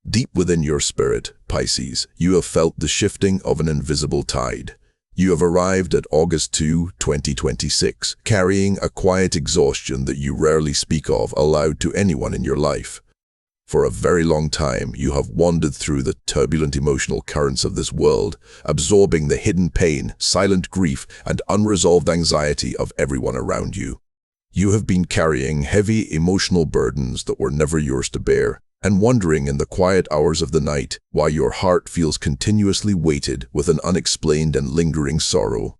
Deep within your spirit, Pisces, you have felt the shifting of an invisible tide. You have arrived at August 2, 2026, carrying a quiet exhaustion that you rarely speak of aloud to anyone in your life. For a very long time, you have wandered through the turbulent emotional currents of this world, absorbing the hidden pain, silent grief, and unresolved anxiety of everyone around you. You have been carrying heavy emotional burdens that were never yours to bear, and wondering in the quiet hours of the night why your heart feels continuously weighted with an unexplained and lingering sorrow.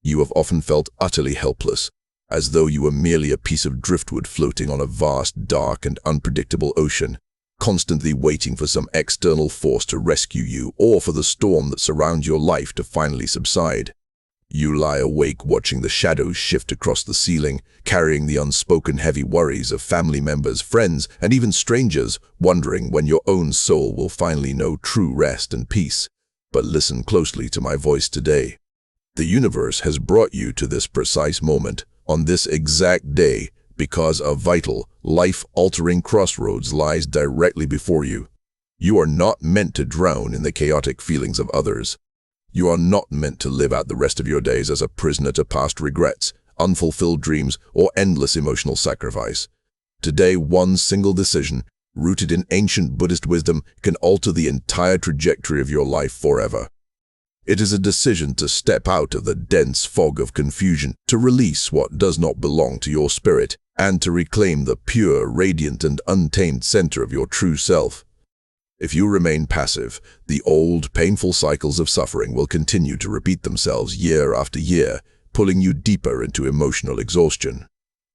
You have often felt utterly helpless, as though you were merely a piece of driftwood floating on a vast, dark, and unpredictable ocean, constantly waiting for some external force to rescue you or for the storm that surrounds your life to finally subside. You lie awake watching the shadows shift across the ceiling, carrying the unspoken heavy worries of family members, friends, and even strangers, wondering when your own soul will finally know true rest and peace. But listen closely to my voice today. The universe has brought you to this precise moment, on this exact day, because a vital, life-altering crossroads lies directly before you. You are not meant to drown in the chaotic feelings of others. You are not meant to live out the rest of your days as a prisoner to past regrets, unfulfilled dreams, or endless emotional sacrifice. Today, one single decision, rooted in ancient Buddhist wisdom, can alter the entire trajectory of your life forever. It is a decision to step out of the dense fog of confusion, to release what does not belong to your spirit, and to reclaim the pure, radiant, and untamed center of your true self. If you remain passive, the old, painful cycles of suffering will continue to repeat themselves year after year, pulling you deeper into emotional exhaustion.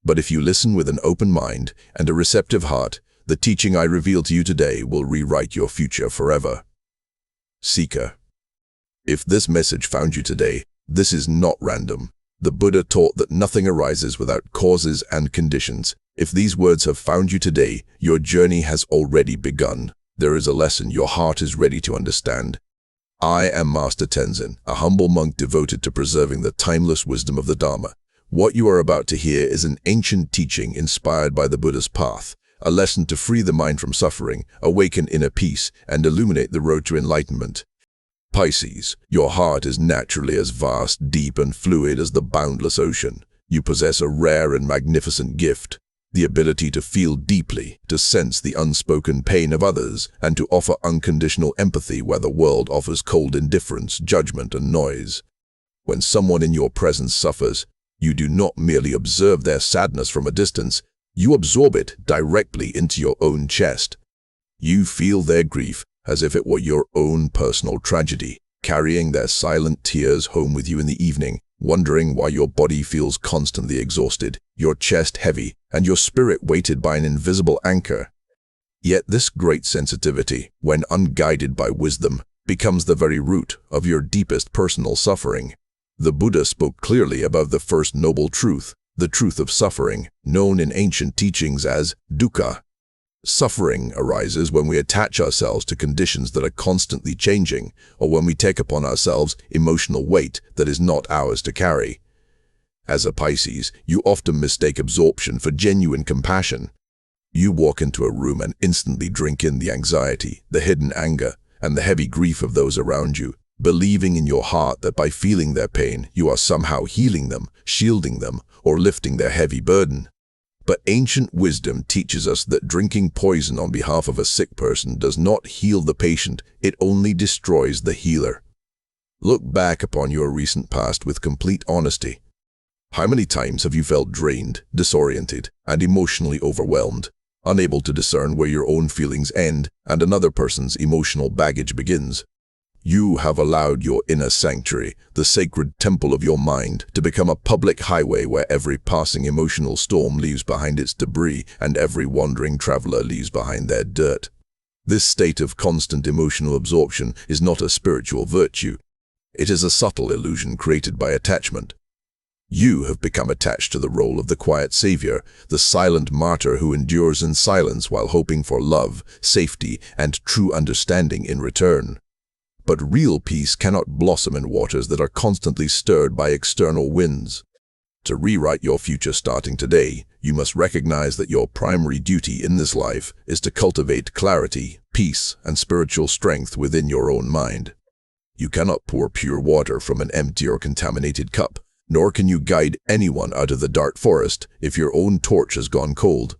But if you listen with an open mind and a receptive heart, the teaching I reveal to you today will rewrite your future forever. Seeker. If this message found you today, this is not random. The Buddha taught that nothing arises without causes and conditions. If these words have found you today, your journey has already begun. There is a lesson your heart is ready to understand. I am Master Tenzin, a humble monk devoted to preserving the timeless wisdom of the Dharma. What you are about to hear is an ancient teaching inspired by the Buddha's path, a lesson to free the mind from suffering, awaken inner peace, and illuminate the road to enlightenment. Pisces, your heart is naturally as vast, deep, and fluid as the boundless ocean. You possess a rare and magnificent gift, the ability to feel deeply, to sense the unspoken pain of others, and to offer unconditional empathy where the world offers cold indifference, judgment, and noise. When someone in your presence suffers, you do not merely observe their sadness from a distance, you absorb it directly into your own chest. You feel their grief as if it were your own personal tragedy, carrying their silent tears home with you in the evening, wondering why your body feels constantly exhausted, your chest heavy, and your spirit weighted by an invisible anchor. Yet this great sensitivity, when unguided by wisdom, becomes the very root of your deepest personal suffering. The Buddha spoke clearly about the first noble truth, the truth of suffering, known in ancient teachings as dukkha. Suffering arises when we attach ourselves to conditions that are constantly changing, or when we take upon ourselves emotional weight that is not ours to carry. As a Pisces, you often mistake absorption for genuine compassion. You walk into a room and instantly drink in the anxiety, the hidden anger, and the heavy grief of those around you, believing in your heart that by feeling their pain, you are somehow healing them, shielding them, or lifting their heavy burden. But ancient wisdom teaches us that drinking poison on behalf of a sick person does not heal the patient, it only destroys the healer. Look back upon your recent past with complete honesty. How many times have you felt drained, disoriented, and emotionally overwhelmed, unable to discern where your own feelings end and another person's emotional baggage begins? You have allowed your inner sanctuary, the sacred temple of your mind, to become a public highway where every passing emotional storm leaves behind its debris and every wandering traveler leaves behind their dirt. This state of constant emotional absorption is not a spiritual virtue. It is a subtle illusion created by attachment. You have become attached to the role of the quiet savior, the silent martyr who endures in silence while hoping for love, safety, and true understanding in return. But real peace cannot blossom in waters that are constantly stirred by external winds. To rewrite your future starting today, you must recognize that your primary duty in this life is to cultivate clarity, peace, and spiritual strength within your own mind. You cannot pour pure water from an empty or contaminated cup, nor can you guide anyone out of the dark forest if your own torch has gone cold.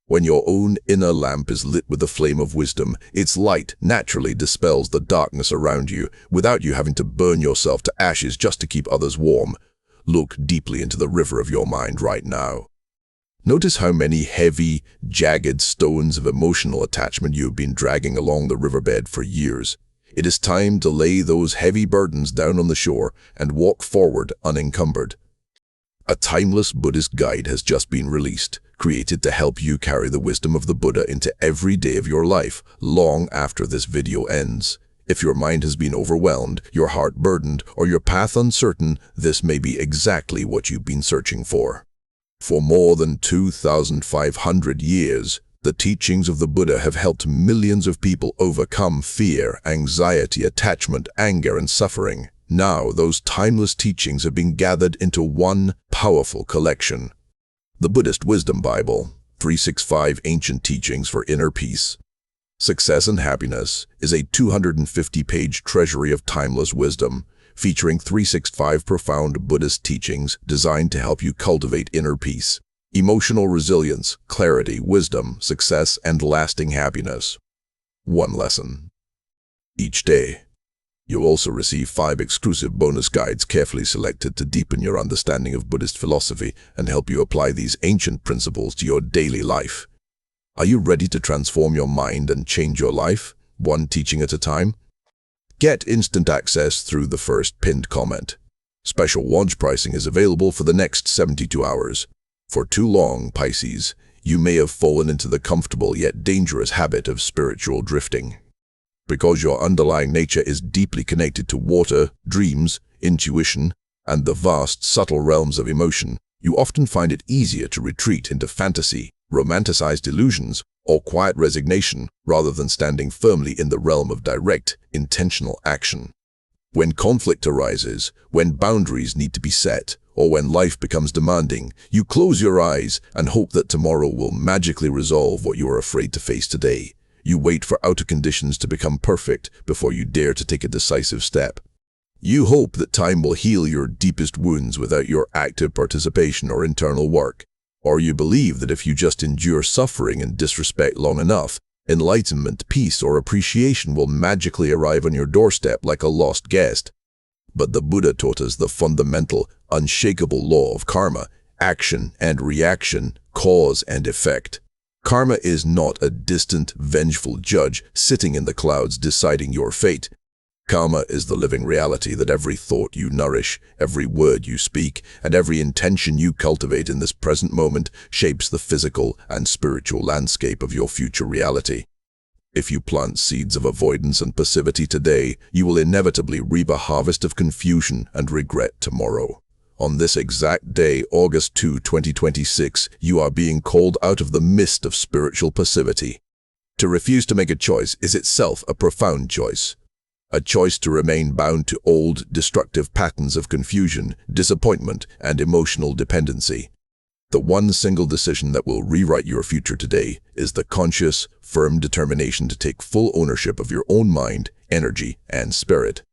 When your own inner lamp is lit with the flame of wisdom, its light naturally dispels the darkness around you without you having to burn yourself to ashes just to keep others warm. Look deeply into the river of your mind right now. Notice how many heavy, jagged stones of emotional attachment you have been dragging along the riverbed for years. It is time to lay those heavy burdens down on the shore and walk forward unencumbered. A timeless Buddhist guide has just been released, created to help you carry the wisdom of the Buddha into every day of your life, long after this video ends. If your mind has been overwhelmed, your heart burdened, or your path uncertain, this may be exactly what you've been searching for. For more than 2,500 years, the teachings of the Buddha have helped millions of people overcome fear, anxiety, attachment, anger, and suffering. Now, those timeless teachings have been gathered into one powerful collection. The Buddhist Wisdom Bible, 365 Ancient Teachings for Inner Peace. Success and Happiness is a 250-page treasury of timeless wisdom, featuring 365 profound Buddhist teachings designed to help you cultivate inner peace, emotional resilience, clarity, wisdom, success, and lasting happiness. One lesson each day. You'll also receive 5 exclusive bonus guides carefully selected to deepen your understanding of Buddhist philosophy and help you apply these ancient principles to your daily life. Are you ready to transform your mind and change your life, one teaching at a time? Get instant access through the first pinned comment. Special launch pricing is available for the next 72 hours. For too long, Pisces, you may have fallen into the comfortable yet dangerous habit of spiritual drifting. Because your underlying nature is deeply connected to water, dreams, intuition, and the vast, subtle realms of emotion, you often find it easier to retreat into fantasy, romanticized illusions, or quiet resignation rather than standing firmly in the realm of direct, intentional action. When conflict arises, when boundaries need to be set, or when life becomes demanding, you close your eyes and hope that tomorrow will magically resolve what you are afraid to face today. You wait for outer conditions to become perfect before you dare to take a decisive step. You hope that time will heal your deepest wounds without your active participation or internal work. Or you believe that if you just endure suffering and disrespect long enough, enlightenment, peace, or appreciation will magically arrive on your doorstep like a lost guest. But the Buddha taught us the fundamental, unshakable law of karma, action and reaction, cause and effect. Karma is not a distant, vengeful judge sitting in the clouds deciding your fate. Karma is the living reality that every thought you nourish, every word you speak, and every intention you cultivate in this present moment shapes the physical and spiritual landscape of your future reality. If you plant seeds of avoidance and passivity today, you will inevitably reap a harvest of confusion and regret tomorrow. On this exact day, August 2, 2026, you are being called out of the mist of spiritual passivity. To refuse to make a choice is itself a profound choice. A choice to remain bound to old, destructive patterns of confusion, disappointment, and emotional dependency. The one single decision that will rewrite your future today is the conscious, firm determination to take full ownership of your own mind, energy, and spirit.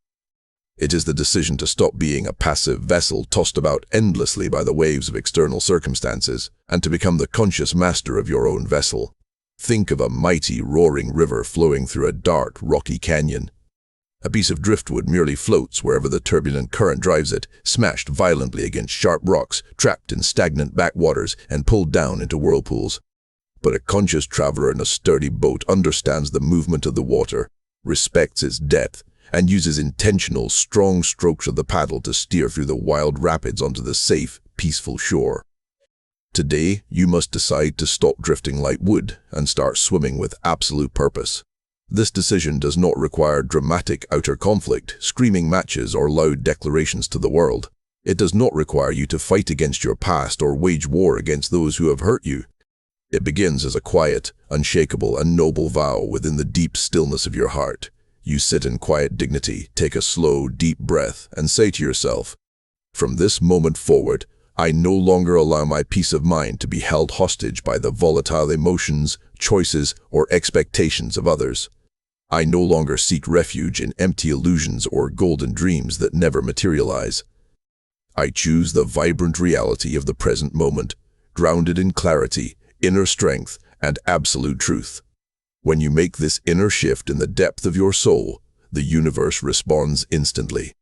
It is the decision to stop being a passive vessel tossed about endlessly by the waves of external circumstances, and to become the conscious master of your own vessel. Think of a mighty, roaring river flowing through a dark, rocky canyon. A piece of driftwood merely floats wherever the turbulent current drives it, smashed violently against sharp rocks, trapped in stagnant backwaters, and pulled down into whirlpools. But a conscious traveler in a sturdy boat understands the movement of the water, respects its depth, and uses intentional, strong strokes of the paddle to steer through the wild rapids onto the safe, peaceful shore. Today, you must decide to stop drifting like wood and start swimming with absolute purpose. This decision does not require dramatic outer conflict, screaming matches, or loud declarations to the world. It does not require you to fight against your past or wage war against those who have hurt you. It begins as a quiet, unshakable, and noble vow within the deep stillness of your heart. You sit in quiet dignity, take a slow, deep breath, and say to yourself, "From this moment forward, I no longer allow my peace of mind to be held hostage by the volatile emotions, choices, or expectations of others. I no longer seek refuge in empty illusions or golden dreams that never materialize. I choose the vibrant reality of the present moment, grounded in clarity, inner strength, and absolute truth. When you make this inner shift in the depth of your soul, the universe responds instantly.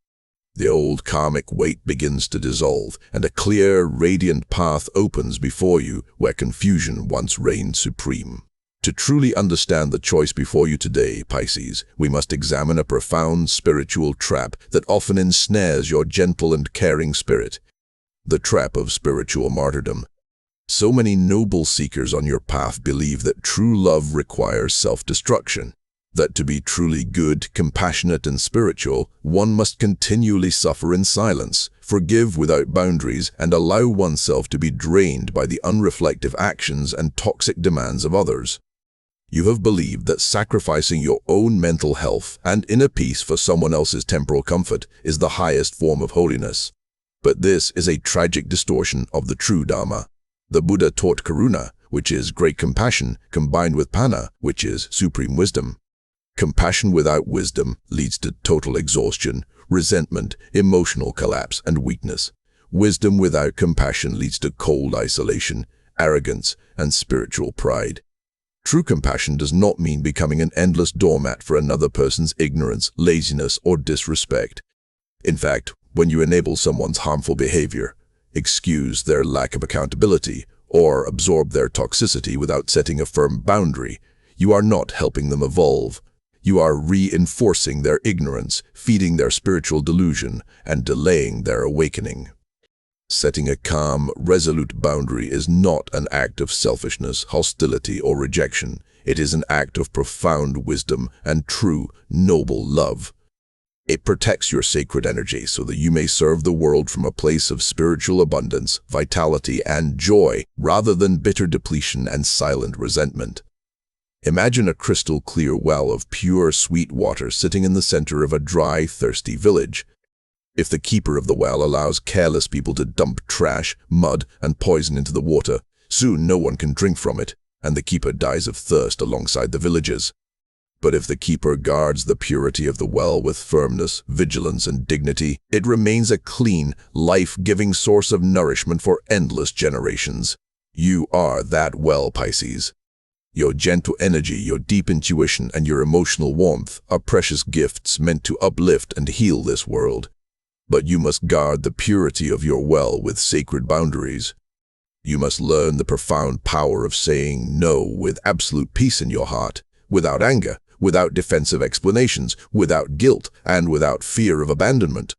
The old karmic weight begins to dissolve, and a clear, radiant path opens before you where confusion once reigned supreme. To truly understand the choice before you today, Pisces, we must examine a profound spiritual trap that often ensnares your gentle and caring spirit. The trap of spiritual martyrdom. So many noble seekers on your path believe that true love requires self-destruction, that to be truly good, compassionate, and spiritual, one must continually suffer in silence, forgive without boundaries, and allow oneself to be drained by the unreflective actions and toxic demands of others. You have believed that sacrificing your own mental health and inner peace for someone else's temporal comfort is the highest form of holiness. But this is a tragic distortion of the true Dharma. The Buddha taught karuna, which is great compassion, combined with panna, which is supreme wisdom. Compassion without wisdom leads to total exhaustion, resentment, emotional collapse, and weakness. Wisdom without compassion leads to cold isolation, arrogance, and spiritual pride. True compassion does not mean becoming an endless doormat for another person's ignorance, laziness, or disrespect. In fact, when you enable someone's harmful behavior, excuse their lack of accountability, or absorb their toxicity without setting a firm boundary, you are not helping them evolve. You are reinforcing their ignorance, feeding their spiritual delusion, and delaying their awakening. Setting a calm, resolute boundary is not an act of selfishness, hostility, or rejection. It is an act of profound wisdom and true, noble love. It protects your sacred energy so that you may serve the world from a place of spiritual abundance, vitality, and joy, rather than bitter depletion and silent resentment. Imagine a crystal-clear well of pure, sweet water sitting in the center of a dry, thirsty village. If the keeper of the well allows careless people to dump trash, mud, and poison into the water, soon no one can drink from it, and the keeper dies of thirst alongside the villagers. But if the keeper guards the purity of the well with firmness, vigilance, and dignity, it remains a clean, life-giving source of nourishment for endless generations. You are that well, Pisces. Your gentle energy, your deep intuition, and your emotional warmth are precious gifts meant to uplift and heal this world. But you must guard the purity of your well with sacred boundaries. You must learn the profound power of saying no with absolute peace in your heart, without anger, without defensive explanations, without guilt, and without fear of abandonment.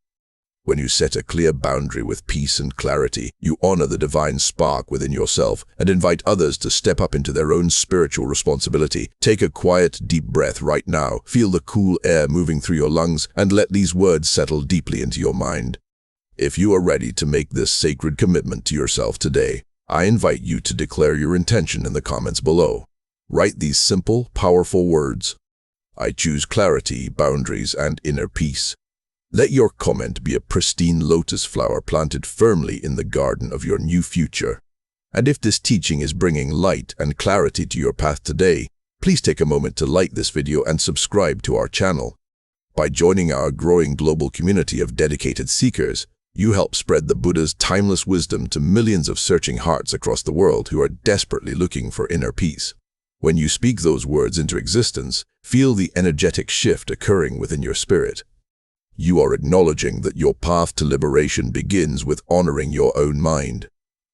When you set a clear boundary with peace and clarity, you honor the divine spark within yourself and invite others to step up into their own spiritual responsibility. Take a quiet, deep breath right now. Feel the cool air moving through your lungs and let these words settle deeply into your mind. If you are ready to make this sacred commitment to yourself today, I invite you to declare your intention in the comments below. Write these simple, powerful words. I choose clarity, boundaries, and inner peace. Let your comment be a pristine lotus flower planted firmly in the garden of your new future. And if this teaching is bringing light and clarity to your path today, please take a moment to like this video and subscribe to our channel. By joining our growing global community of dedicated seekers, you help spread the Buddha's timeless wisdom to millions of searching hearts across the world who are desperately looking for inner peace. When you speak those words into existence, feel the energetic shift occurring within your spirit. You are acknowledging that your path to liberation begins with honoring your own mind.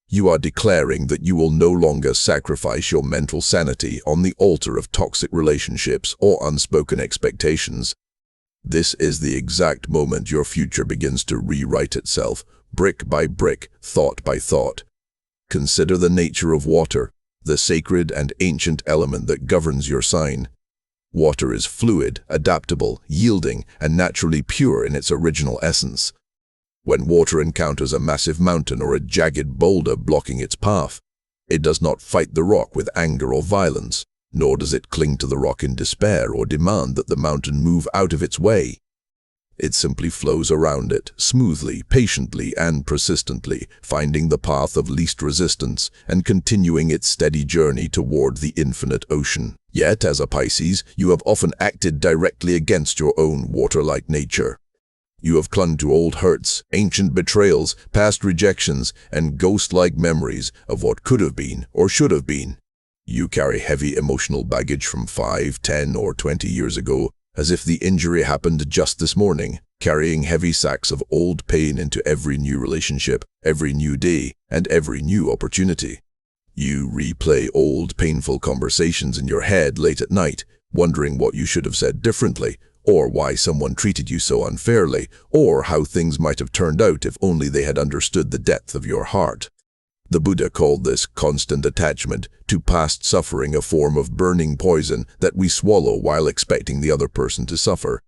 You are declaring that you will no longer sacrifice your mental sanity on the altar of toxic relationships or unspoken expectations. This is the exact moment your future begins to rewrite itself, brick by brick, thought by thought. Consider the nature of water, the sacred and ancient element that governs your sign. Water is fluid, adaptable, yielding, and naturally pure in its original essence. When water encounters a massive mountain or a jagged boulder blocking its path, it does not fight the rock with anger or violence, nor does it cling to the rock in despair or demand that the mountain move out of its way. It simply flows around it, smoothly, patiently, and persistently, finding the path of least resistance and continuing its steady journey toward the infinite ocean. Yet, as a Pisces, you have often acted directly against your own water-like nature. You have clung to old hurts, ancient betrayals, past rejections, and ghost-like memories of what could have been or should have been. You carry heavy emotional baggage from 5, 10, or 20 years ago, as if the injury happened just this morning, carrying heavy sacks of old pain into every new relationship, every new day, and every new opportunity. You replay old, painful conversations in your head late at night, wondering what you should have said differently, or why someone treated you so unfairly, or how things might have turned out if only they had understood the depth of your heart. The Buddha called this constant attachment to past suffering a form of burning poison that we swallow while expecting the other person to suffer.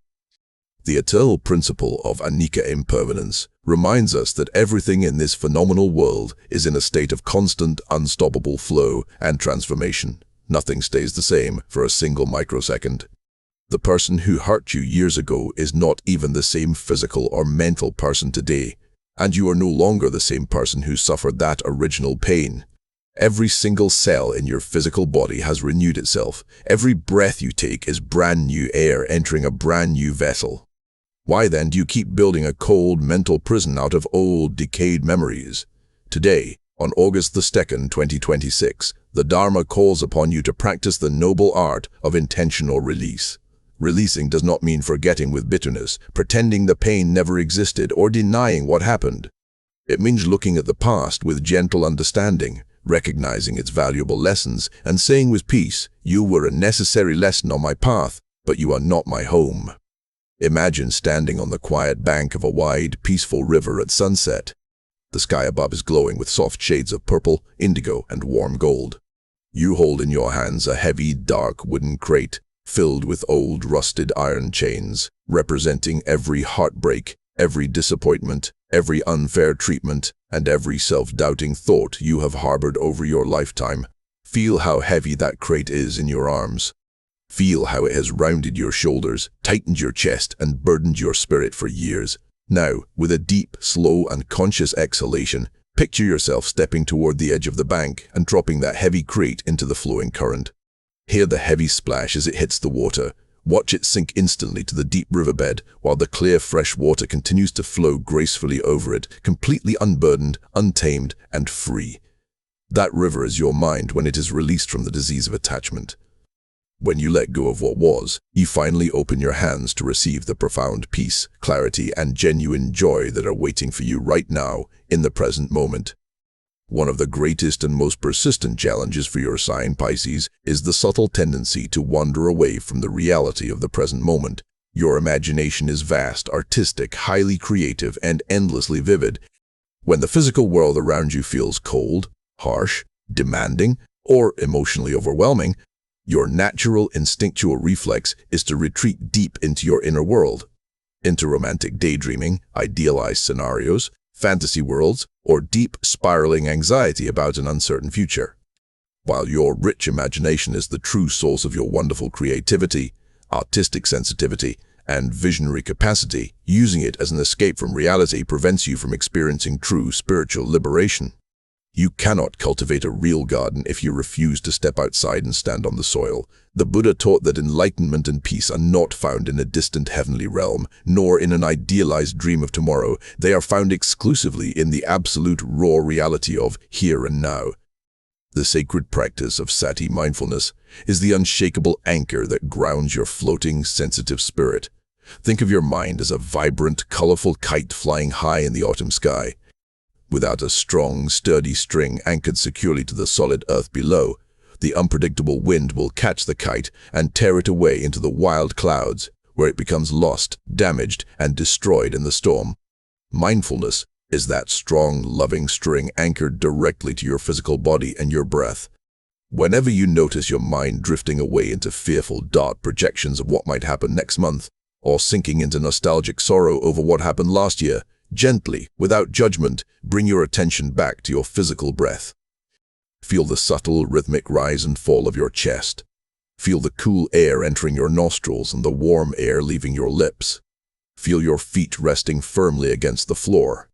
The eternal principle of anicca impermanence reminds us that everything in this phenomenal world is in a state of constant, unstoppable flow and transformation. Nothing stays the same for a single microsecond. The person who hurt you years ago is not even the same physical or mental person today, and you are no longer the same person who suffered that original pain. Every single cell in your physical body has renewed itself. Every breath you take is brand new air entering a brand new vessel. Why then do you keep building a cold mental prison out of old, decayed memories? Today, on August the 2nd, 2026, the Dharma calls upon you to practice the noble art of intentional release. Releasing does not mean forgetting with bitterness, pretending the pain never existed, or denying what happened. It means looking at the past with gentle understanding, recognizing its valuable lessons, and saying with peace, "You were a necessary lesson on my path, but you are not my home." Imagine standing on the quiet bank of a wide, peaceful river at sunset. The sky above is glowing with soft shades of purple, indigo, and warm gold. You hold in your hands a heavy, dark wooden crate, filled with old, rusted iron chains, representing every heartbreak, every disappointment, every unfair treatment, and every self-doubting thought you have harbored over your lifetime. Feel how heavy that crate is in your arms. Feel how it has rounded your shoulders, tightened your chest, and burdened your spirit for years. Now, with a deep, slow, and conscious exhalation, picture yourself stepping toward the edge of the bank and dropping that heavy crate into the flowing current. Hear the heavy splash as it hits the water. Watch it sink instantly to the deep riverbed, while the clear, fresh water continues to flow gracefully over it, completely unburdened, untamed, and free. That river is your mind when it is released from the disease of attachment. When you let go of what was, you finally open your hands to receive the profound peace, clarity, and genuine joy that are waiting for you right now, in the present moment. One of the greatest and most persistent challenges for your sign, Pisces, is the subtle tendency to wander away from the reality of the present moment. Your imagination is vast, artistic, highly creative, and endlessly vivid. When the physical world around you feels cold, harsh, demanding, or emotionally overwhelming, your natural instinctual reflex is to retreat deep into your inner world, into romantic daydreaming, idealized scenarios, fantasy worlds, or deep, spiraling anxiety about an uncertain future. While your rich imagination is the true source of your wonderful creativity, artistic sensitivity, and visionary capacity, using it as an escape from reality prevents you from experiencing true spiritual liberation. You cannot cultivate a real garden if you refuse to step outside and stand on the soil. The Buddha taught that enlightenment and peace are not found in a distant heavenly realm, nor in an idealized dream of tomorrow. They are found exclusively in the absolute raw reality of here and now. The sacred practice of sati mindfulness is the unshakable anchor that grounds your floating, sensitive spirit. Think of your mind as a vibrant, colorful kite flying high in the autumn sky. Without a strong, sturdy string anchored securely to the solid earth below, the unpredictable wind will catch the kite and tear it away into the wild clouds, where it becomes lost, damaged, and destroyed in the storm. Mindfulness is that strong, loving string anchored directly to your physical body and your breath. Whenever you notice your mind drifting away into fearful, dark projections of what might happen next month, or sinking into nostalgic sorrow over what happened last year, gently, without judgment, bring your attention back to your physical breath. Feel the subtle, rhythmic rise and fall of your chest. Feel the cool air entering your nostrils and the warm air leaving your lips. Feel your feet resting firmly against the floor.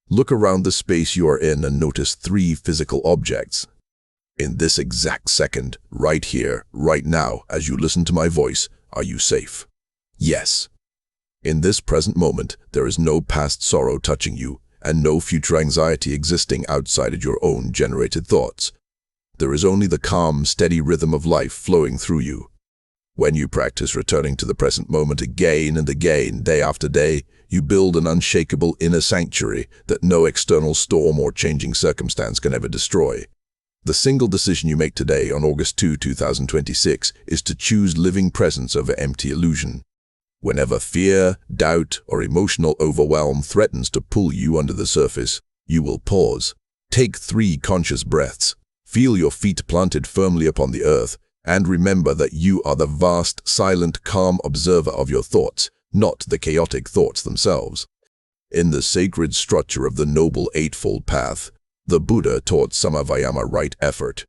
Look around the space you are in and notice 3 physical objects. In this exact second, right here, right now, as you listen to my voice, are you safe? Yes. In this present moment, there is no past sorrow touching you, and no future anxiety existing outside of your own generated thoughts. There is only the calm, steady rhythm of life flowing through you. When you practice returning to the present moment again and again, day after day, you build an unshakable inner sanctuary that no external storm or changing circumstance can ever destroy. The single decision you make today on August 2, 2026 is to choose living presence over empty illusion. Whenever fear, doubt, or emotional overwhelm threatens to pull you under the surface, you will pause. Take 3 conscious breaths. Feel your feet planted firmly upon the earth, and remember that you are the vast, silent, calm observer of your thoughts, not the chaotic thoughts themselves. In the sacred structure of the Noble Eightfold Path, the Buddha taught Samavayama right effort.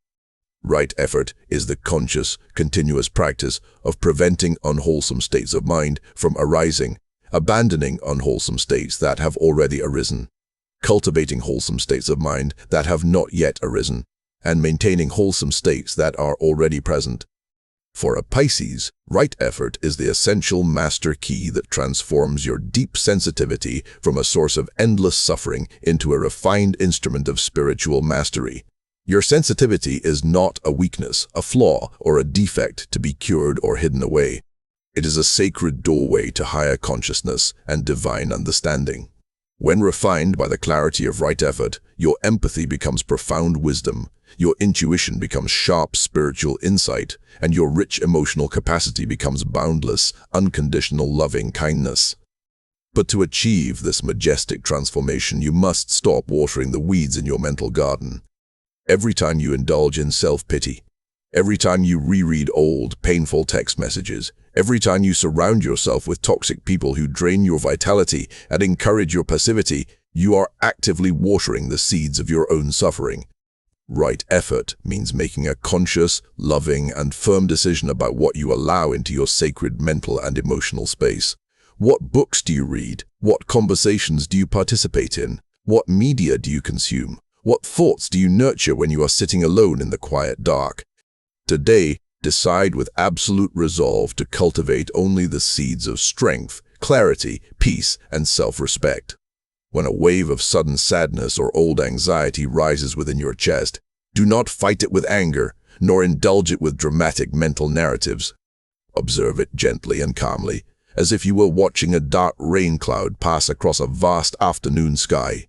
Right effort is the conscious, continuous practice of preventing unwholesome states of mind from arising, abandoning unwholesome states that have already arisen, cultivating wholesome states of mind that have not yet arisen, and maintaining wholesome states that are already present. For a Pisces, right effort is the essential master key that transforms your deep sensitivity from a source of endless suffering into a refined instrument of spiritual mastery. Your sensitivity is not a weakness, a flaw, or a defect to be cured or hidden away. It is a sacred doorway to higher consciousness and divine understanding. When refined by the clarity of right effort, your empathy becomes profound wisdom, your intuition becomes sharp spiritual insight, and your rich emotional capacity becomes boundless, unconditional loving kindness. But to achieve this majestic transformation, you must stop watering the weeds in your mental garden. Every time you indulge in self-pity, every time you reread old, painful text messages, every time you surround yourself with toxic people who drain your vitality and encourage your passivity, you are actively watering the seeds of your own suffering. Right effort means making a conscious, loving, and firm decision about what you allow into your sacred mental and emotional space. What books do you read? What conversations do you participate in? What media do you consume? What thoughts do you nurture when you are sitting alone in the quiet dark? Today, decide with absolute resolve to cultivate only the seeds of strength, clarity, peace, and self-respect. When a wave of sudden sadness or old anxiety rises within your chest, do not fight it with anger, nor indulge it with dramatic mental narratives. Observe it gently and calmly, as if you were watching a dark rain cloud pass across a vast afternoon sky.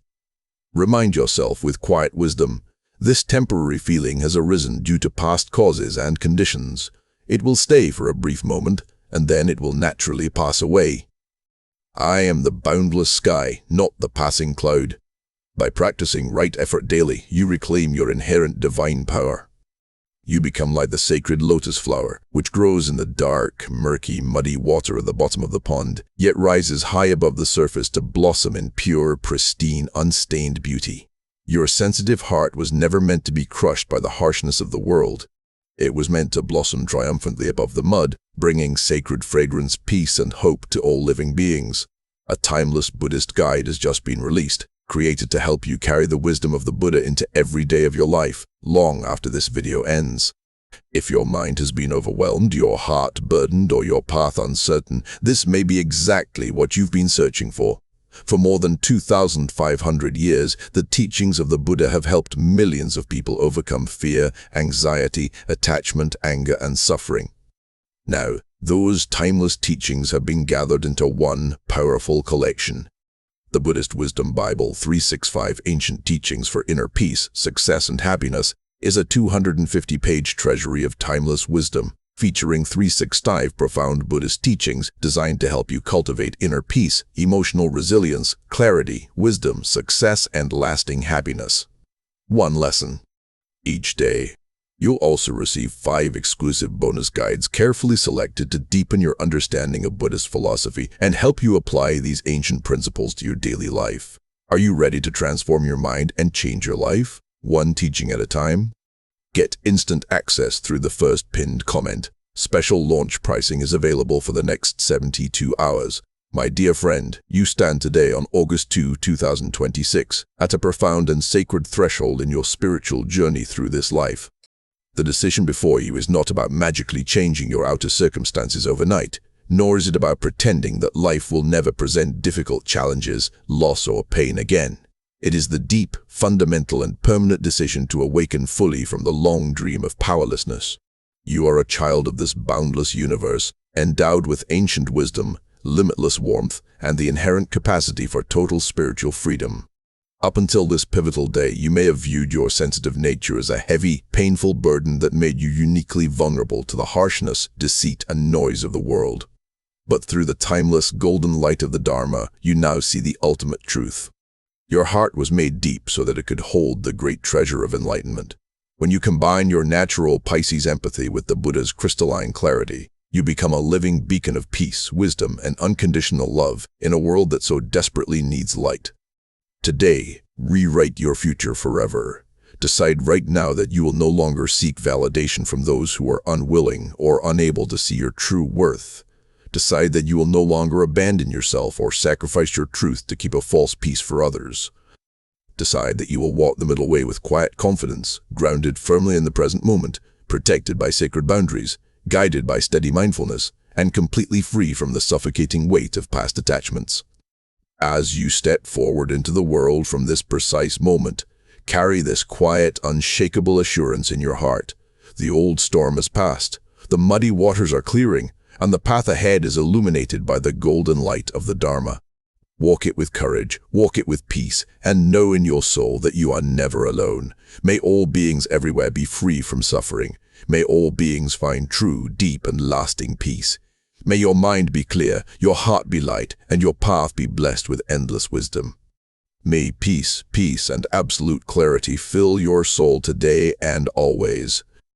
Remind yourself with quiet wisdom, this temporary feeling has arisen due to past causes and conditions. It will stay for a brief moment, and then it will naturally pass away. I am the boundless sky, not the passing cloud. By practicing right effort daily, you reclaim your inherent divine power. You become like the sacred lotus flower, which grows in the dark, murky, muddy water at the bottom of the pond, yet rises high above the surface to blossom in pure, pristine, unstained beauty. Your sensitive heart was never meant to be crushed by the harshness of the world. It was meant to blossom triumphantly above the mud, bringing sacred fragrance, peace, and hope to all living beings. A timeless Buddhist guide has just been released, created to help you carry the wisdom of the Buddha into every day of your life, long after this video ends. If your mind has been overwhelmed, your heart burdened, or your path uncertain, this may be exactly what you've been searching for. For more than 2,500 years, the teachings of the Buddha have helped millions of people overcome fear, anxiety, attachment, anger, and suffering. Now, those timeless teachings have been gathered into one powerful collection. The Buddhist Wisdom Bible 365 Ancient Teachings for Inner Peace, Success, and Happiness is a 250-page treasury of timeless wisdom, featuring 365 profound Buddhist teachings designed to help you cultivate inner peace, emotional resilience, clarity, wisdom, success, and lasting happiness. One lesson each day. You'll also receive 5 exclusive bonus guides carefully selected to deepen your understanding of Buddhist philosophy and help you apply these ancient principles to your daily life. Are you ready to transform your mind and change your life, one teaching at a time? Get instant access through the first pinned comment. Special launch pricing is available for the next 72 hours. My dear friend, you stand today on August 2, 2026, at a profound and sacred threshold in your spiritual journey through this life. The decision before you is not about magically changing your outer circumstances overnight, nor is it about pretending that life will never present difficult challenges, loss, or pain again. It is the deep, fundamental, and permanent decision to awaken fully from the long dream of powerlessness. You are a child of this boundless universe, endowed with ancient wisdom, limitless warmth, and the inherent capacity for total spiritual freedom. Up until this pivotal day, you may have viewed your sensitive nature as a heavy, painful burden that made you uniquely vulnerable to the harshness, deceit, and noise of the world. But through the timeless, golden light of the Dharma, you now see the ultimate truth. Your heart was made deep so that it could hold the great treasure of enlightenment. When you combine your natural Pisces empathy with the Buddha's crystalline clarity, you become a living beacon of peace, wisdom, and unconditional love in a world that so desperately needs light. Today, rewrite your future forever. Decide right now that you will no longer seek validation from those who are unwilling or unable to see your true worth. Decide that you will no longer abandon yourself or sacrifice your truth to keep a false peace for others. Decide that you will walk the middle way with quiet confidence, grounded firmly in the present moment, protected by sacred boundaries, guided by steady mindfulness, and completely free from the suffocating weight of past attachments. As you step forward into the world from this precise moment, carry this quiet, unshakable assurance in your heart. The old storm has passed, the muddy waters are clearing, and the path ahead is illuminated by the golden light of the Dharma. Walk it with courage, walk it with peace, and know in your soul that you are never alone. May all beings everywhere be free from suffering. May all beings find true, deep, and lasting peace. May your mind be clear, your heart be light, and your path be blessed with endless wisdom. May peace, and absolute clarity fill your soul today and always.